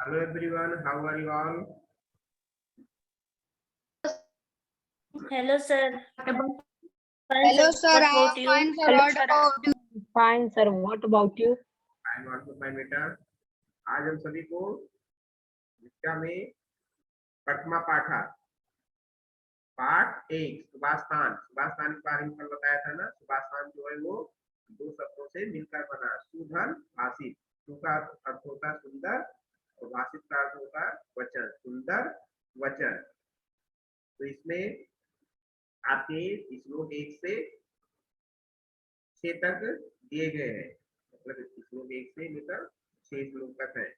Hello everyone, how are you all? Hello, sir. Fine, Hello, sir. What I about am you? fine, sir. What about you? Fine, sir. What about you? I am also fine बेटा। आज हम सभी को विद्या में प्रथमा पाठा पाठ 1 सुभाषतान के बारे में कल बताया था ना। सुभाषतान जो है वो दो शब्दों से मिलकर बना। सुधन भाषित, सु का अर्थ होता है सुंदर और भाषित का अर्थ होता है वचन, सुंदर वचन। तो इसमें आपके श्लोक 1 से 6 तक दिए गए हैं, मतलब श्लोक 1 से लेकर 6 श्लोक तक है।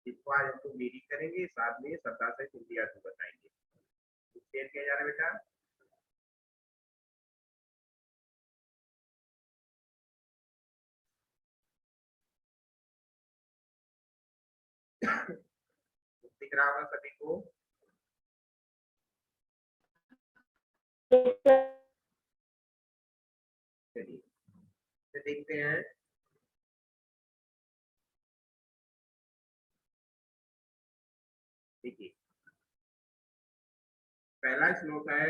इसको आज हम लोग रीडिंग करेंगे, साथ में शब्दार्थ हिंदी अर्थ बताएंगे। शेयर किया जा रहा है बेटा। दिख रहा होगा सभी को। चलिए तो देखते हैं। देखिए पहला श्लोक है,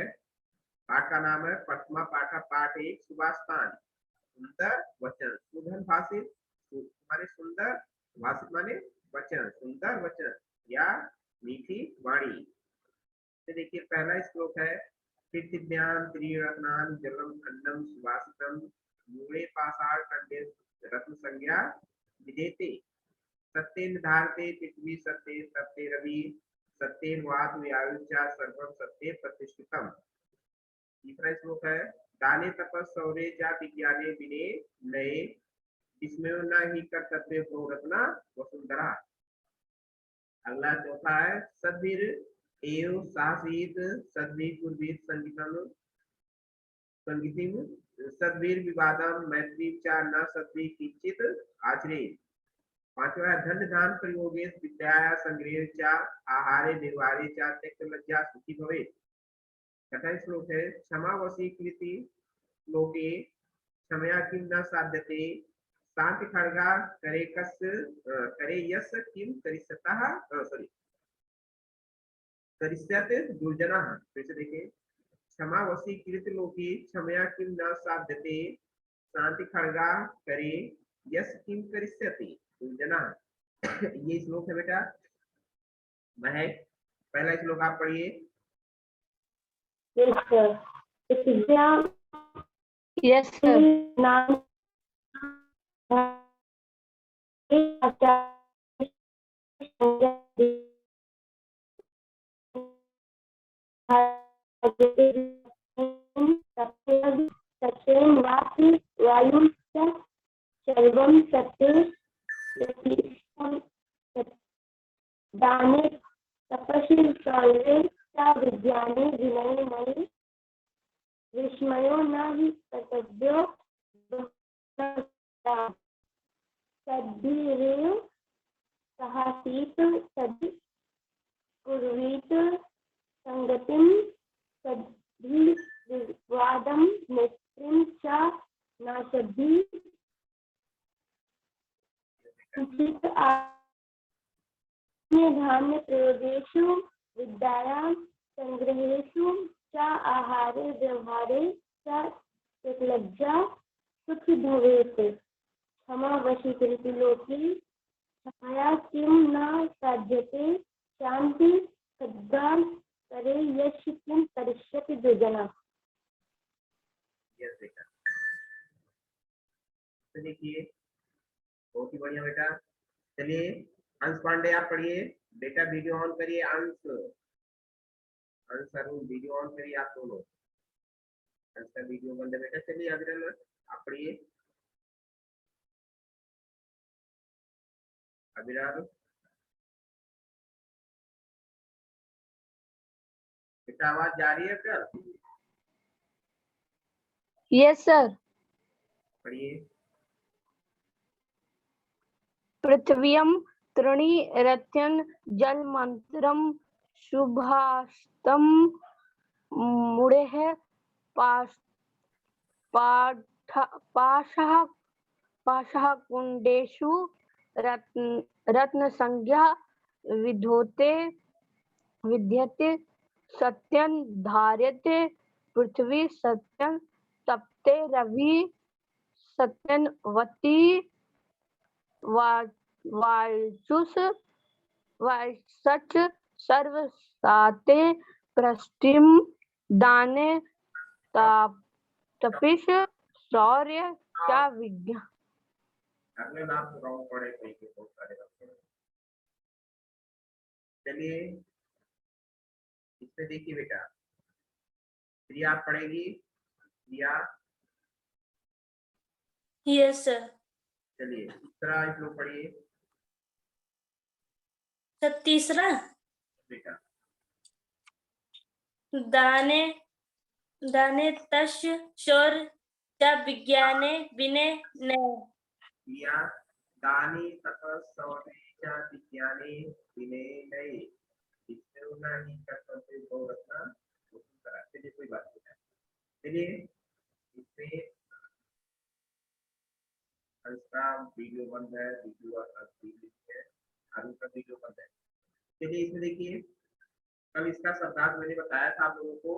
पाठ का नाम है प्रथमा पाठा पाठ 1 सुभाषतान। सुंदर वचन, सुधन भाषित माने सुंदर, भाषित माने वचन, सुंदर वचन या मीठी वाणी। तो देखिए पहला श्लोक है, पृथिव्यां त्रिरत्नान जलम खंडम सुभाषितम मूले पाषाण खंडे रत्न संज्ञा विदेते सत्येन धारते पृथ्वी सत्ये सत्ये रवि सत्येन वातु वायुश्च सर्वं सत्ये प्रतिष्ठितम्। तीसरा श्लोक है, दाने तपस सौरे च विज्ञाने विने नये इसमें न ही कर्तव्य रत्ना वसुंधरा। अगला चौथा है, सद्भिर एव साहसीत सद्भिर कुर्वीर संगीतिम सद्भिर विवादम मैत्री च न सद्भिर किंचित आचरेत। पांचवा है, धन दान प्रयोगे विद्या संग्रह च आहारे निर्वारे च त्यक्त लज्जा सुखी भवेत्। छठा श्लोक है, क्षमा वशीकृति लोके क्षमया किम न साध्यते शांति खड़गा करे कस करे यस किम करिष्यतः सॉरी करिष्यते दुर्जनः। फिर से देखिए, क्षमा वशीकृत लोके क्षमया किम न साध्यते शांति खड़गा करे यस किम करिष्यति दुर्जनः। ये श्लोक है बेटा। महक पहला श्लोक आप पढ़िए। Yes, sir. Yes, sir. सत्येन वापि वायुश्च सर्वं सत्ये दाने तपसि शौर्ये च विज्ञाने विनये विस्मयो न हि कर्तव्यो सद्भिरेव साहसीत सद्भि कुर्वीत संगतिं सद्भिर्वादं मैत्रीं च न सद्भि किंचित् धान्य प्रयोगेषु विद्यायां संग्रहेषु च आहारे व्यवहारे च लज्जा सुखी भवेत्। क्षमा वशीकृति लोके क्षमया किं न साध्यते शांति खड्गां करे यश किं करिष्यति दुर्जनः। तो देखिए बहुत ही बढ़िया बेटा। चलिए अंश पांडे आप पढ़िए बेटा। वीडियो ऑन करिए। अंश अरुण वीडियो ऑन करिए आप दोनों। अंश का वीडियो बंद है बेटा। चलिए अविरल आप पढ़िए। अविरल बेटा आवाज जा रही है क्या? Yes, sir. पढ़िए। पृथ्व्यं त्रीणि रथ्यं जलमंत्रं शुभास्तं मूढैः पाशः कुंडेषु रत्नसंज्ञा विधोते विद्यते सत्यं धार्यते पृथ्वी सत्यं तपते रवि सत्यन्वती वायुष वायुसच सर्वसाते पृष्टिम दाने तपिश शौर्य क्या विज्ञान। अगले नाम रॉन्ग पड़े कहीं के बहुत सारे नाम पड़े। चलिए इसमें देखिए बेटा, क्रिया पड़ेगी, क्रिया। Yes sir. चलिए तीसरा इस लोग पढ़िए सर तीसरा बेटा। दाने दाने तस् शोर च विज्ञाने विने ने। क्रिया दानी तपस्या विज्ञाने विनय नये इसमें नहीं कर सकते बहुरत्ना उत्तरा। चलिए कोई बात नहीं है। चलिए इसमें इसका वीडियो बंद है, वीडियो है, आगे का वीडियो बंद है। चलिए इसमें देखिए, कल इसका शब्दार्थ मैंने बताया था आप लोगों को,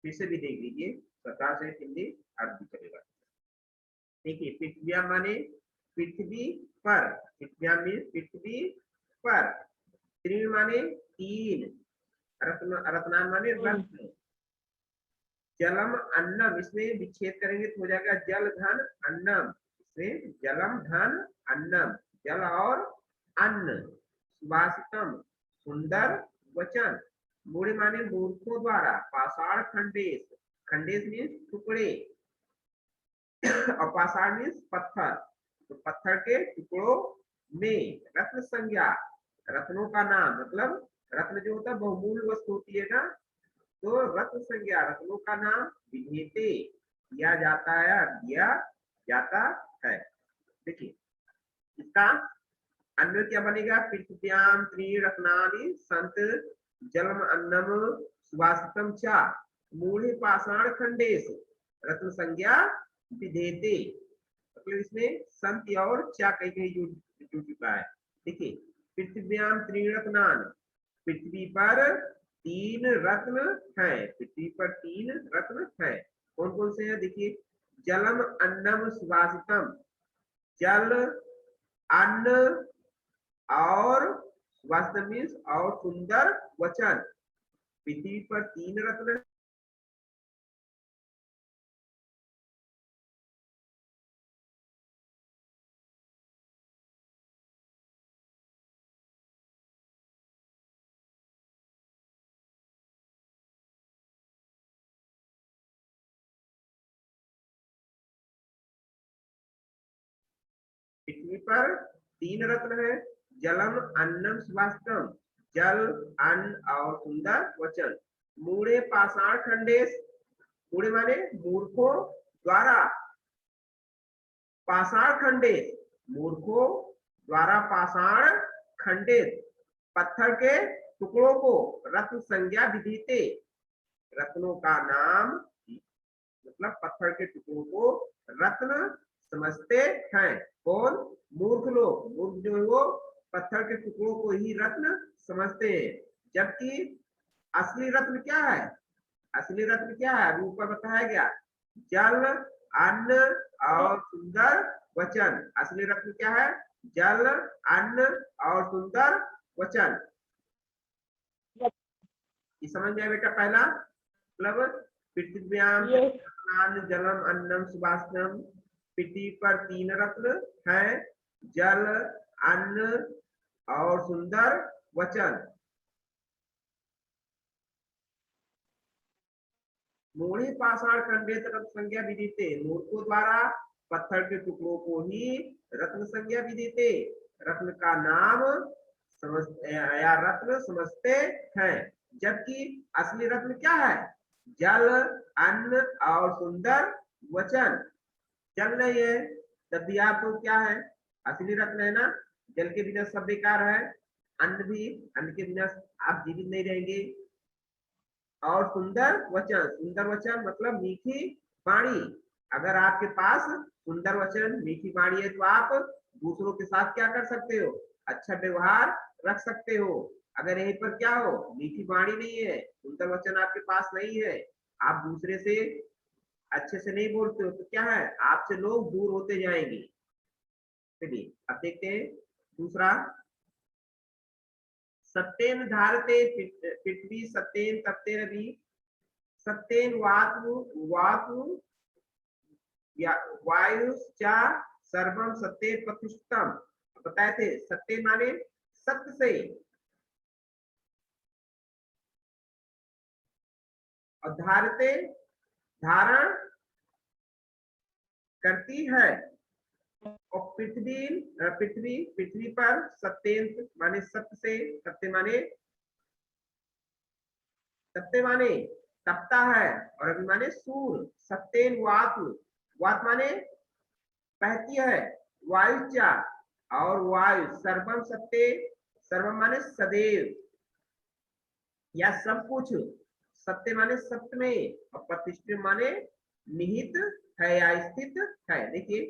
फिर से भी देख लीजिए, शब्दार्थ से हिंदी अर्थ भी चलेगा। देखिए पृथ्वी माने पृथ्वी पर, पृथ्वी में पृथ्वी पर, त्रीण माने तीन, रत्न रत्नान माने रत्न, जलम अन्नम, इसमें विच्छेद करेंगे तो हो जाएगा जल धन अन्नम, इसमें जलम धन अन्नम, जल और अन्न, सुभाषितम सुंदर वचन, मूढ़ माने मूर्खों द्वारा, पाषाण खंडेश, खंडेश मीन्स टुकड़े और पाषाण मीन्स पत्थर, तो पत्थर के टुकड़ों में, रत्न संज्ञा, रत्नों का नाम, मतलब रत्न जो होता है बहुमूल्य वस्तु होती है ना, तो रत्न संज्ञा रत्नों का नाम विधेते दिया जाता है, दिया जाता है। देखिए इसका अन्य क्या बनेगा, पृथ्व्याम त्रीण रत्नानि संत जलम अन्नम सुभाषितम चा मूढ़ पाषाण खंडेश रत्न संज्ञा विधेते, मतलब इसमें संत और चा कहीं कहीं जुड़ चुका है। देखिए पृथ्व्याम त्रीण रत्नानि, पृथ्वी पर तीन रत्न हैं, पृथ्वी पर तीन रत्न हैं, कौन कौन से हैं देखिए, जलम अन्नम सुभाषितम, जल अन्न और सुभाषितम मीन्स और सुंदर वचन, पृथ्वी पर तीन रत्न, पृथ्वी पर तीन रत्न है, जलम अन्नम सुभाषितम, जल अन्न और सुंदर वचन, मूढ़े पाषाण खंडेश, मूढ़े माने मूर्खों द्वारा, पाषाण खंडेश मूर्खों द्वारा पाषाण खंडित पत्थर के टुकड़ों को रत्न संज्ञा विधीते, रत्नों का नाम मतलब पत्थर के टुकड़ों को रत्न समझते हैं, कौन, मूर्ख लोग, मूर्ख जो है वो पत्थर के टुकड़ों को ही रत्न समझते हैं, जबकि असली रत्न क्या है, असली रत्न क्या है अभी ऊपर बताया गया, जल अन्न और सुंदर वचन, असली रत्न क्या है, जल अन्न और सुंदर वचन। ये समझ गया बेटा, पहला मतलब पृथ्व्याम जलम अन्नम सुभाषितम, पृथ्वी पर तीन रत्न हैं, जल अन्न और सुंदर वचन, मूढ़ी पाषाण खंडित रत्न संज्ञा विदिते, मूर्खों द्वारा पत्थर के टुकड़ों को ही रत्न संज्ञा विदिते, रत्न का नाम या रत्न समझते हैं, जबकि असली रत्न क्या है, जल अन्न और सुंदर वचन, जल नहीं है तब भी आपको क्या है, असली रत्न है ना, जल के बिना सब बेकार है, अन्न भी, अन्न के बिना आप जीवित नहीं रहेंगे, और सुंदर वचन, सुंदर वचन मतलब मीठी वाणी, अगर आपके पास सुंदर वचन मीठी वाणी है तो आप दूसरों के साथ क्या कर सकते हो, अच्छा व्यवहार रख सकते हो। अगर यहीं पर क्या हो, मीठी वाणी नहीं है, सुंदर वचन आपके पास नहीं है, आप दूसरे से अच्छे से नहीं बोलते हो, तो क्या है, आपसे लोग दूर होते जाएंगे। चलिए अब देखते हैं दूसरा, सत्येन धारते पृथ्वी सत्येन तप्ते रवि, सत्येन वातु वातु वायुश्चा सर्वम सत्य प्रतिष्ठितम। बताए थे सत्य माने सत्य से, और धारते धारण करती है, और पृथ्वी पृथ्वी पृथ्वी पर सत्येन माने सत्य से, सत्य माने तपता है, और अभी माने सूर, सत्येन वातु वात माने बहती है, वायुचा और वायु सर्वम सत्य, सर्वम माने सदैव या सब कुछ, सत्य माने सत्य में, और प्रतिष्ठित माने निहित है या स्थित है। देखिए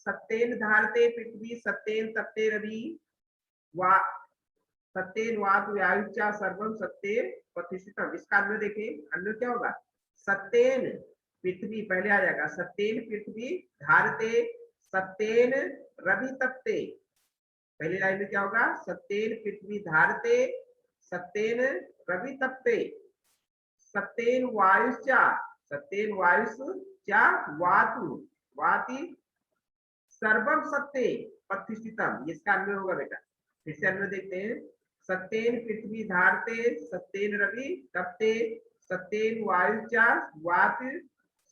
सत्येन धारते पृथ्वी सत्येन तप्ते रवि, वा सत्येन वातु वायुचा सर्वम सत्य प्रतिष्ठितम। इसका अन्वय देखिए, अन्वय क्या होगा, सत्येन पृथ्वी पहले आ जाएगा, सत्येन पृथ्वी धारते सत्येन रवि तप्ते। पहली लाइन में क्या होगा, सत्येन पृथ्वी धारते सत्येन रवि तप्ते, सत्येन वायुश्चा सत्येन वायुश्चा वातु वाति सर्वम सत्य प्रतिष्ठितम। इसका अन्वय होगा बेटा, फिर से अन्वय देखते हैं, सत्येन पृथ्वी धारते सत्येन रवि तप्ते, सत्येन वायुश्चा वाति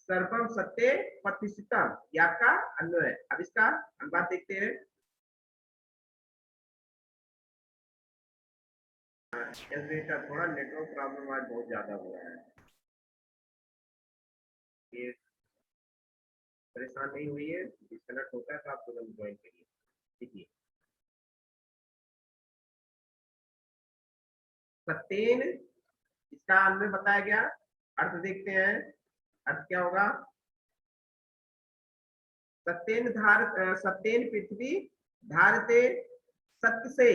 सर्वम सत्य प्रतिष्ठितम। ये आपका अन्वय है। अब इसका अनुवाद देखते हैं। बेटा थोड़ा नेटवर्क प्रॉब्लम आज बहुत ज्यादा हो रहा है, ये परेशान नहीं हुई है, डिस्कनेक्ट होता है तो आप तुरंत ज्वाइन करिए। देखिए सत्येन, इसका अन्वय बताया गया, अर्थ देखते हैं, अर्थ क्या होगा, सत्येन सत्येन पृथ्वी धारते, सत्य से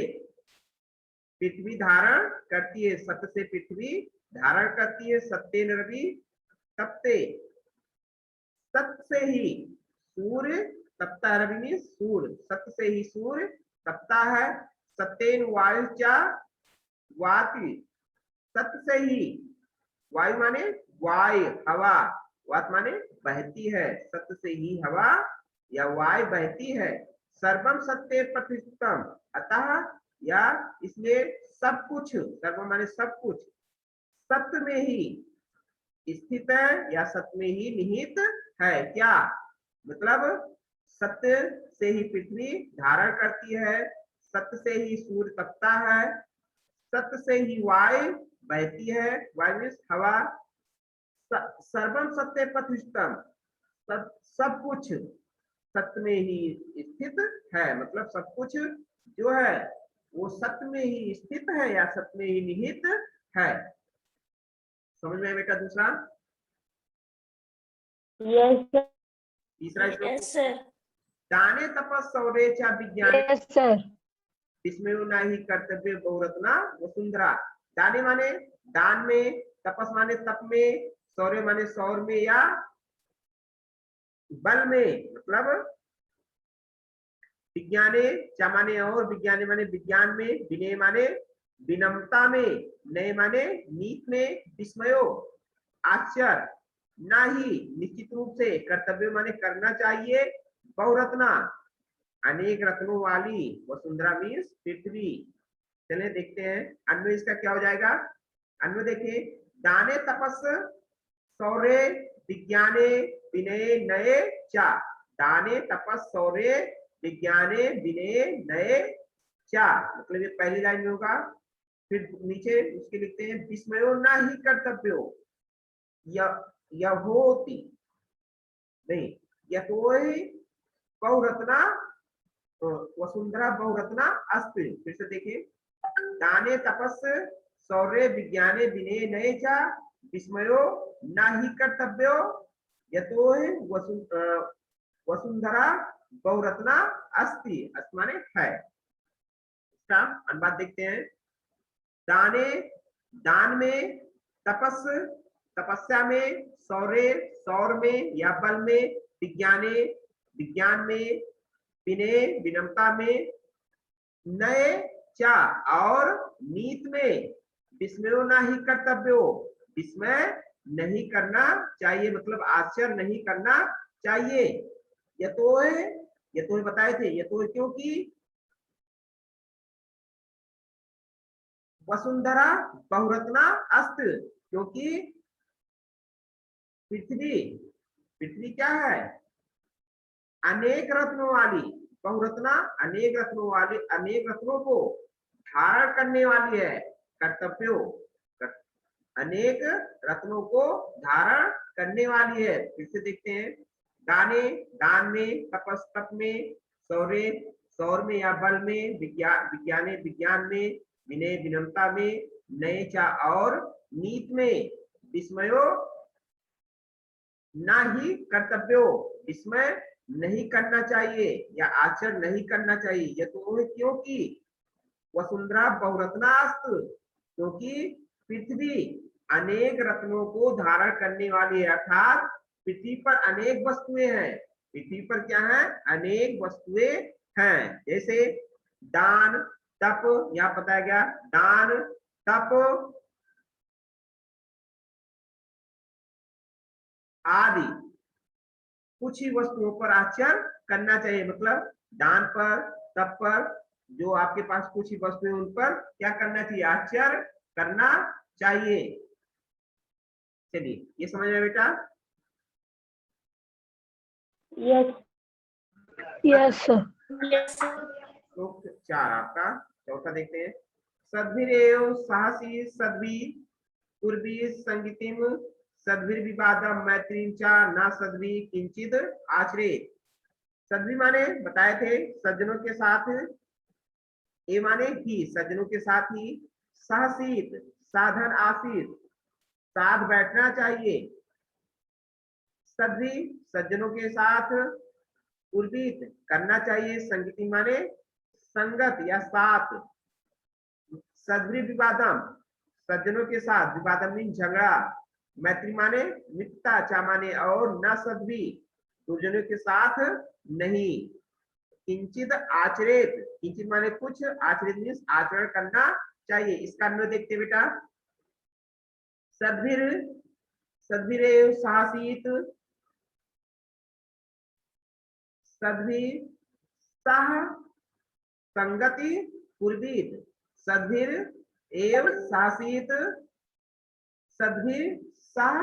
पृथ्वी धारण करती है, सत्य से पृथ्वी धारण करती है, सत्येन रवि तपते, सत्य से ही सूर्य तपता है, रवि में सूर्य, सत्य से ही सूर्य तपता है, सत्येन वायुचा वाति, सत्य से ही वायु माने वायु हवा, वात माने बहती है, सत्य से ही हवा या वायु बहती है, सर्वम सत्य प्रतिष्ठितम, अतः या इसलिए सब कुछ, सर्व माने सब कुछ, सत्य में ही स्थित है या सत्य में ही निहित है। क्या मतलब, सत्य से ही पृथ्वी धारण करती है, सत्य से ही सूर्य तपता है, सत्य से ही वायु बहती है, वायु हवा, सर्वम सत्य प्रतिष्ठितम, सब कुछ सत्य में ही स्थित है, मतलब सब कुछ जो है वो सत्य में ही स्थित है या सत्य में ही निहित है। समझ में बेटा दूसरा, तीसरा श्लोक, यस सर, दाने तपस सौर्य च विज्ञान यस सर, इसमें नहीं कर्तव्य बहुरत्ना वसुंधरा। दाने माने दान में, तपस माने तप में, सौर्य माने सौर में या बल में, मतलब विज्ञाने च माने और, विज्ञाने माने विज्ञान में, विनय माने विनम्रता में, नय माने नीत में, विस्मयो आश्चर्य, ना ही निश्चित रूप से, कर्तव्य माने करना चाहिए, बहुरत्ना अनेक रत्नों वाली, वसुंधरा मीन्स पृथ्वी। चलिए देखते हैं अन्वय इसका क्या हो जाएगा। अन्वय देखिए, दाने तपस सौर्य विज्ञाने विनय नये चा, दाने तपस सौर्य विज्ञाने विनय नये चा, मतलब ये पहली लाइन में होगा। फिर नीचे उसके लिखते हैं, विस्मयो ना ही कर्तव्यो यहोति, नहीं यतोहि बहुरत्ना वसुंधरा बहुरत्ना अस्ति। फिर से देखिए, दाने तपस सौर्य विज्ञाने विनय नये चा, विस्मयो ना ही कर्तव्यो यतोहि वसुंधरा बहुरत्ना अस्ति, अस्ति माने है। इसका अनुवाद देखते हैं। दाने, दान में, तपस, तपस्या में, शौर्य, शौर में या बल में, विज्ञाने, विज्ञान में, विनय, विनम्रता में, नए चा और नीत में, विस्मयो नहीं कर्तव्यो, विस्मय नहीं करना चाहिए, मतलब आश्चर्य नहीं करना चाहिए। यतोह बताए थे, यतोह क्योंकि वसुंधरा बहुरत्ना अस्त, क्योंकि पृथ्वी, पृथ्वी क्या है? अनेक रत्नों वाली, बहुरत्ना अनेक रत्नों वाली, अनेक रत्नों को धारण करने वाली है। कर्तव्यो, अनेक रत्नों को धारण करने वाली है। फिर से देखते हैं। दाने, दान में, तपस, तप में, शौर्य, शौर में या बल में, विज्ञाने, विज्ञान में, विनय, विनम्रता में, नए चा और नीत में, विस्मयो ना ही कर्तव्यो, विस्मय नहीं करना चाहिए या आचरण नहीं करना चाहिए। यह तो क्योंकि वसुंधरा बहुरत्नास्त, क्योंकि पृथ्वी अनेक रत्नों को धारण करने वाली है, अर्थात पृथ्वी पर अनेक वस्तुएं हैं। पृथ्वी पर क्या है? अनेक वस्तुएं हैं। जैसे दान, तप, यहाँ बताया गया दान, तप आदि कुछ ही वस्तुओं पर आचरण करना चाहिए, मतलब दान पर, तप पर, जो आपके पास कुछ ही वस्तुएं उन पर क्या करना चाहिए? आचरण करना चाहिए। चलिए, ये समझ में बेटा? Yes yes Yes. श्लोक 4 आपका। चौथा देखते हैं। सद्भिरेव साहसी सद्भि पूर्वी संगीतिम सद्भिर्विवादम मैत्रीं च न सद्भि किंचिद आचरे। सद्भि माने बताए थे सज्जनों के साथ, ए माने ही, सज्जनों के साथ ही, सहसीत साधन आसीत, साथ बैठना चाहिए, सद्भि सज्जनों के साथ, पूर्वीत करना चाहिए, संगीति माने संगत या साथ, सद्भि विवादम सज्जनों के साथ, विवादम मीन झगड़ा, मैत्री माने मित्रता, चा माने और, न सद्भि दुर्जनों के साथ नहीं, किंचित आचरित, किंचित माने कुछ, आचरित मीन्स आचरण करना चाहिए। इसका अन्वय देखते बेटा। सद्भिर, सद्भिरेव साहसीत, सद्भि सह संगति पूर्वीत, सद्भिर एव साहसीत, सद्भिर सह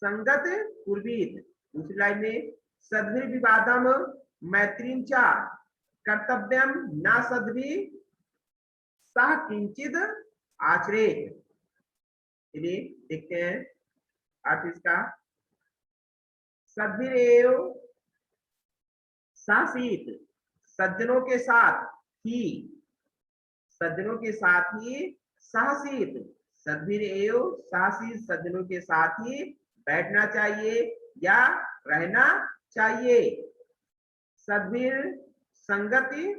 संगत पूर्वीत। दूसरी लाइन में सद्भिर विवादम मैत्रीं च कर्तव्यम न सद्भि सह किंचिद आचरेत। चलिए देखते हैं अर्थ इसका। सद्भिरेव साहसीत सज्जनों के साथ ही, सज्जनों के साथ ही, साहसीत सद्भिरेव साहसी सज्जनों के साथ ही बैठना चाहिए या रहना चाहिए। सद्भिर संगति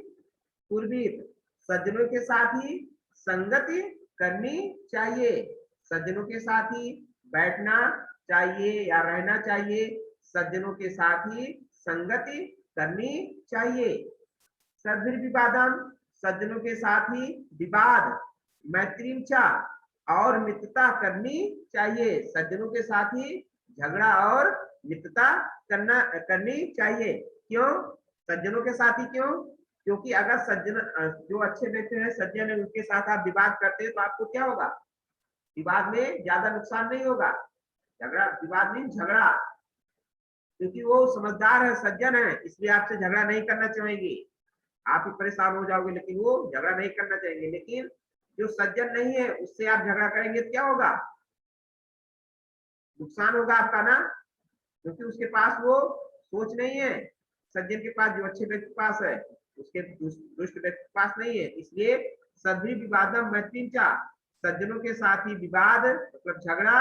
पूर्वीत सज्जनों के साथ ही संगति करनी चाहिए, सज्जनों के साथ ही बैठना चाहिए या रहना चाहिए, सज्जनों के साथ ही संगति करनी चाहिए। सद्भिर विवादम सज्जनों के साथ ही विवाद, मैत्रीं च और मित्रता करनी चाहिए, सज्जनों के साथ ही झगड़ा और मित्रता करनी चाहिए। क्यों सज्जनों के साथ ही? क्यों? क्योंकि अगर सज्जन जो अच्छे व्यक्ति हैं, सज्जन है, उनके साथ आप विवाद करते हैं तो आपको क्या होगा? विवाद में ज्यादा नुकसान नहीं होगा। झगड़ा, विवाद नहीं झगड़ा, क्योंकि वो समझदार है, सज्जन है, इसलिए आपसे झगड़ा नहीं करना चाहेंगे, आप ही परेशान हो जाओगे, लेकिन वो झगड़ा नहीं करना चाहेंगे। लेकिन जो सज्जन नहीं है उससे आप झगड़ा करेंगे तो क्या होगा? नुकसान होगा आपका ना, क्योंकि उसके पास वो सोच नहीं है। सज्जन के पास, जो अच्छे व्यक्ति के पास है, उसके दुष्ट व्यक्ति के पास नहीं है। इसलिए सद्भि विवादम मैत्रीं च सज्जनों के साथ ही विवाद मतलब झगड़ा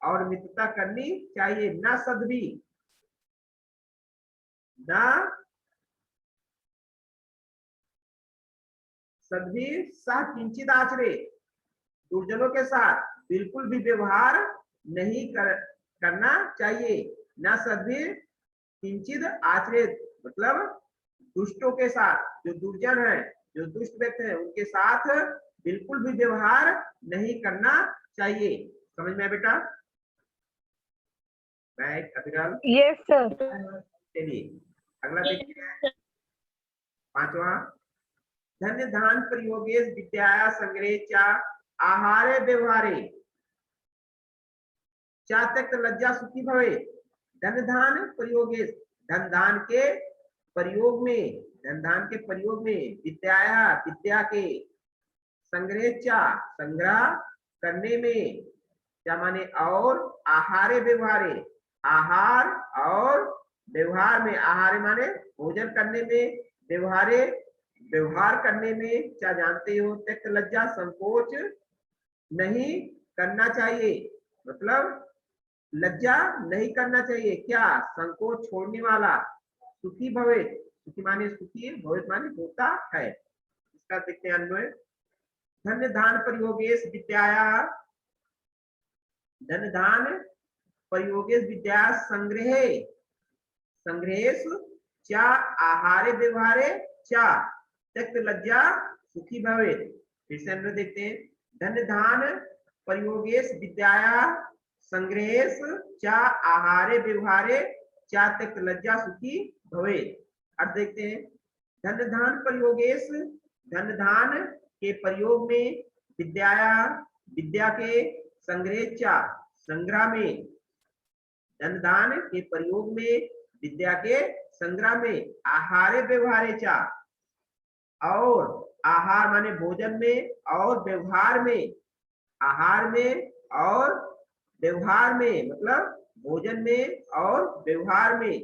और मित्रता करनी चाहिए, न सद्भि न सद्भि सह किंचित आचरे, दुर्जनों के साथ बिल्कुल भी व्यवहार नहीं करना चाहिए। न सद्भि किंचित आचरित मतलब दुष्टों के साथ, जो दुर्जन है, जो दुष्ट व्यक्ति है, उनके साथ बिल्कुल भी व्यवहार नहीं करना चाहिए। समझ में आया बेटा? राइट अभिराम? Yes, sir. चलिए अगला देखते हैं, पांचवा। धन्य धान प्रयोगेश विद्याया संग्रहे चा आहारे व्यवहारे चा त्यक्त लज्जा सुखी भवे। धन धान प्रयोगेश, धन धान के प्रयोग में, धन धान के प्रयोग में, विद्याया विद्या के, संग्रह चा संग्रह करने में, क्या माने और, आहारे व्यवहारे आहार और व्यवहार में, आहारे माने भोजन करने में, व्यवहारे व्यवहार करने में, क्या जानते हो, त्यक्त लज्जा संकोच नहीं करना चाहिए, मतलब लज्जा नहीं करना चाहिए, क्या संकोच छोड़ने वाला, सुखी भवे, सुखी माने सुखी, भवित माने होता है। इसका देखते हैं अन्वय। धन्य धान प्रयोगेश विद्याया, धन धान प्रयोगेश विद्या संग्रहे, संग्रहेश चा आहारे व्यवहारे चा त्यक्त लज्जा सुखी भवे। फिर से अन्वय देखते हैं। धन्य धान प्रयोगेश विद्याया संग्रहेश चा आहारे व्यवहारे चा त्यक्त लज्जा सुखी भवे। अर्थ देखते हैं। धन धान प्रयोगेश, धन धान के प्रयोग में, विद्याया विद्या के, संग्रह चा संग्रह में, धन दान के प्रयोग में, विद्या के संग्रह में, आहारे व्यवहारे चा और आहार माने भोजन में और व्यवहार में, आहार में और व्यवहार में मतलब भोजन में और व्यवहार में,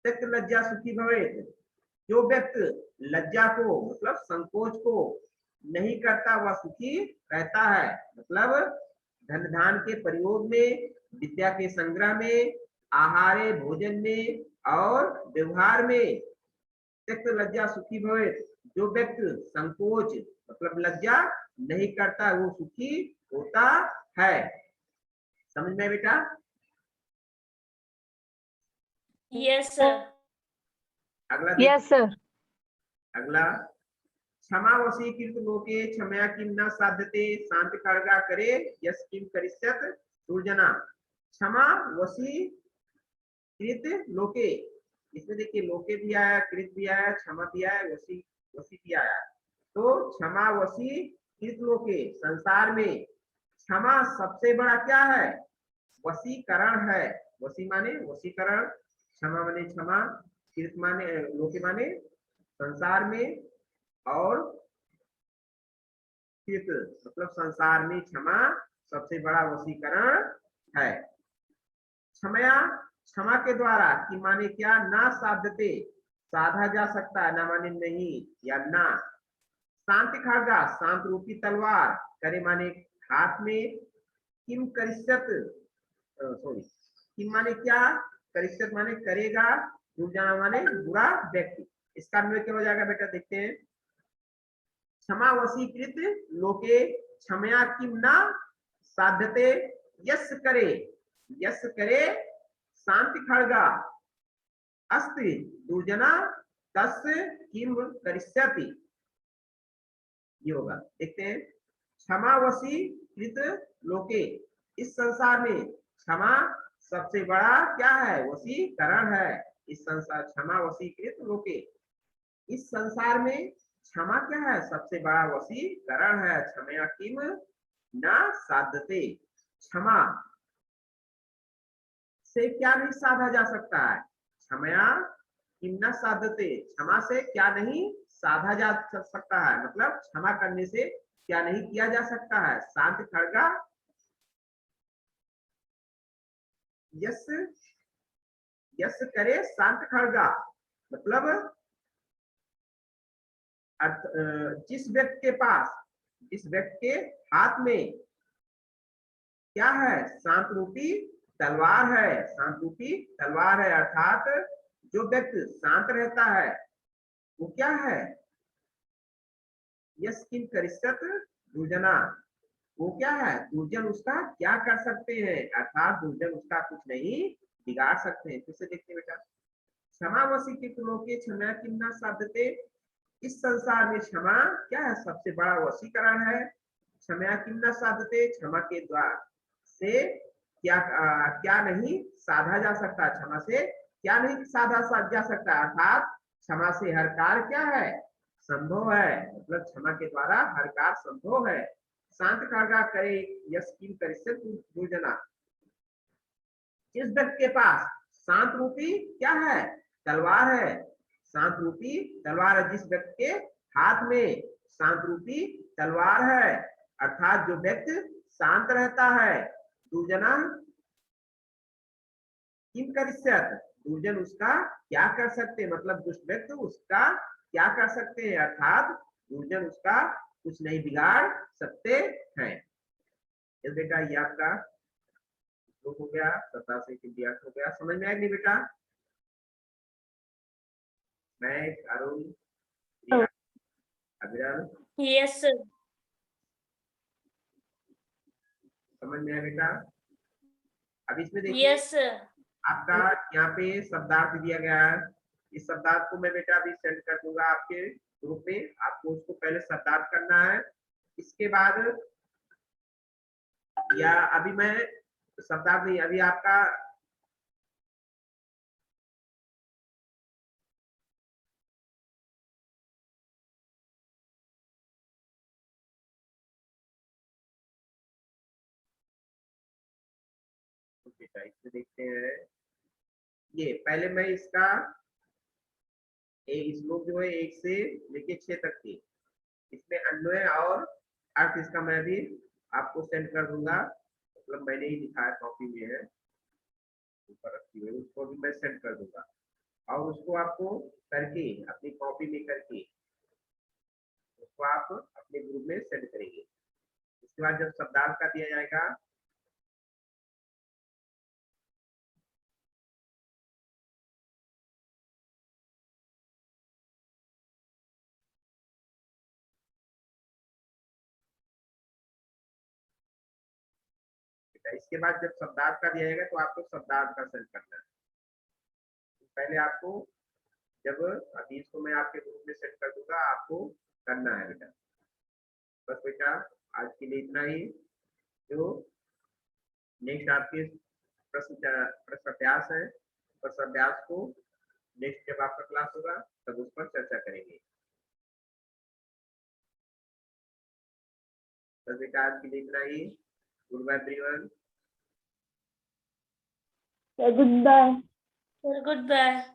त्यक्त लज्जा सुखी भवे, जो व्यक्ति लज्जा को मतलब संकोच को नहीं करता वह सुखी रहता है। मतलब धन धान के प्रयोग में, विद्या के संग्रह में, आहारे भोजन में और व्यवहार में, त्यक्त लज्जा सुखी भवे, जो व्यक्ति संकोच मतलब लज्जा नहीं करता वो सुखी होता है। समझ में बेटा? Yes, sir. अगला Yes, sir. अगला, क्षमा वशीकृत लोके क्षमया किम न साध्यते शांति खड़गा करे यस किम करिष्यत दुर्जना। क्षमा वशीकृत लोके, इसमें देखिए लोके भी आया, कृत भी आया, क्षमा भी आया, वशी वशी भी आया। तो क्षमा वशीकृत लोके, संसार में क्षमा सबसे बड़ा क्या है, वशीकरण है। वशी माने वशीकरण, क्षमा माने क्षमा, कृत माने लोके माने संसार में, और कृत मतलब संसार में क्षमा सबसे बड़ा वशीकरण है। क्षमया क्षमा के द्वारा कि माने क्या, ना साध्यते साधा जा सकता है, ना माने नहीं या ना। शांति खड़गा शांत रूपी तलवार, करे माने हाथ में, किम करिष्यत सॉरी किम माने क्या, करिष्यत माने करेगा, दुर्जना माने बुरा व्यक्ति। इसका अन्वय क्या हो जाएगा बेटा, देखते हैं। क्षमा वशीकृत लोके क्षमया किम ना साध्यते यस करे, यस करे शांति खड़गा अस्ति दुर्जना तस् किम करिष्यति, ये होगा। देखते हैं। क्षमा वशीकृत लोके, इस संसार में क्षमा सबसे बड़ा क्या है, वशीकरण है। इस संसार क्षमा वशीकृत लोके, इस संसार में क्षमा क्या है, सबसे बड़ा वशीकरण है। क्षमया किम ना साध्यते, क्षमा से क्या नहीं साधा जा सकता है, क्षमया किम ना साध्यते, क्षमा से क्या नहीं साधा जा सकता है, मतलब क्षमा करने से क्या नहीं किया जा सकता है। शांति खड़गा यस, यस करे शांत खड़गा मतलब जिस व्यक्ति के पास, जिस व्यक्ति के हाथ में क्या है, शांत रूपी तलवार है, शांत रूपी तलवार है, अर्थात जो व्यक्ति शांत रहता है वो क्या है? यस किम करिष्यत दुर्जना, वो क्या है? दुर्जन उसका क्या कर सकते हैं, अर्थात दुर्जन उसका कुछ नहीं बिगाड़ सकते हैं। फिर से देखते हैं बेटा, क्षमावशी के कुलों के क्षमा किन्ना साधते, इस संसार में क्षमा क्या है? सबसे बड़ा वशीकरण है। क्षमा किन्ना साधते, क्षमा के द्वार से क्या क्या नहीं साधा जा सकता, क्षमा से क्या नहीं साधा जा सकता, अर्थात क्षमा से हर कार्य क्या है? संभव है। मतलब क्षमा के द्वारा हर कार्य संभव है। शांत खड़गा करे यस किम करिष्यत दुर्जना, जिस व्यक्ति के पास शांत रूपी क्या है? तलवार है। शांत रूपी तलवार है, जिस व्यक्ति के हाथ में शांत रूपी तलवार है, अर्थात जो व्यक्ति शांत रहता है, दुर्जना किम करिष्यत, दुर्जन उसका क्या कर सकते हैं, मतलब दुष्ट व्यक्ति उसका क्या कर सकते हैं, अर्थात दुर्जन उसका कुछ नहीं बिगाड़ सकते हैं। इस बेटा ये आपका श्लोक हो गया, 87 के दिया हो गया। समझ में आया नहीं बेटा? मैं अरुण, प्रिया, अभिराम, Yes, sir. समझ में आया बेटा? अब इसमें देखिए Yes, sir. आपका यहाँ पे शब्दार्थ दिया गया है। इस शब्दार्थ को मैं बेटा अभी सेंड कर दूंगा आपके ग्रुप में, आपको उसको पहले शब्दार्थ करना है। इसके बाद या अभी मैं शब्दार्थ नहीं, अभी आपका बेटा इसमें देखते हैं, ये पहले मैं इसका श्लोक जो है 1 से लेके 6 तक की, इसमें अन्वय और अर्थ इसका मैं भी आपको सेंड कर दूंगा। मतलब मैंने ही लिखा है, कॉपी में है ऊपर रखी हुई, उसको भी मैं सेंड कर दूंगा और उसको आपको करके अपनी कॉपी में करके उसको आप अपने ग्रुप में सेंड करेंगे। इसके बाद जब शब्दार्थ का दिया जाएगा, इसके बाद जब शब्दार्थ का दिया जाएगा तो आपको शब्दार्थ का सेंड करना है। पहले आपको जब अभी इसको मैं आपके ग्रुप में सेंड कर दूंगा, आपको करना है बेटा। बस बेटा आज के लिए इतना ही। जो नेक्स्ट आपके प्रश्न अभ्यास है, प्रश्न अभ्यास को नेक्स्ट जब आपका क्लास होगा तब उस पर चर्चा करेंगे। बस बेटा आज के लिए इतना ही। Goodbye everyone. Goodbye. Sir, goodbye.